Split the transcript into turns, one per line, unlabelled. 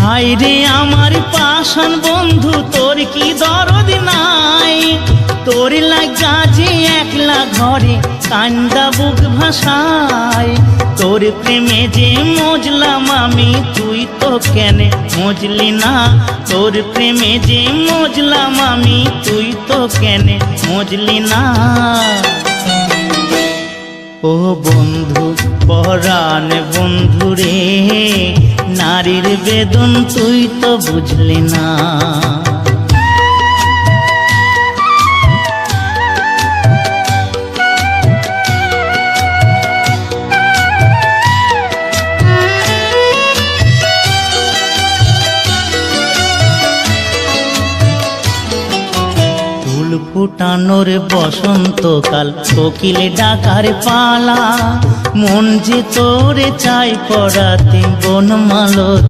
হায়রে আমার পাষাণ বন্ধু, তোর কি দরদ নাই? তোর লাগা যে একলা ঘরে কান্দা বুক ভাসায়। তোর প্রেমে যে মজলাম আমি, তুই তো কেনে মজলি না? তোর প্রেমে যে মজলাম আমি, তুই তো কেনে মজলি না? ও বন্ধু পরাণ বন্ধু রে, নারীর বেদন তুই তো বুঝলি না। ফুল ফুটানোর বসন্তকাল, কোকিল ডাকার পালা, মন যে তোরে চাই পড়াতে বনমালত।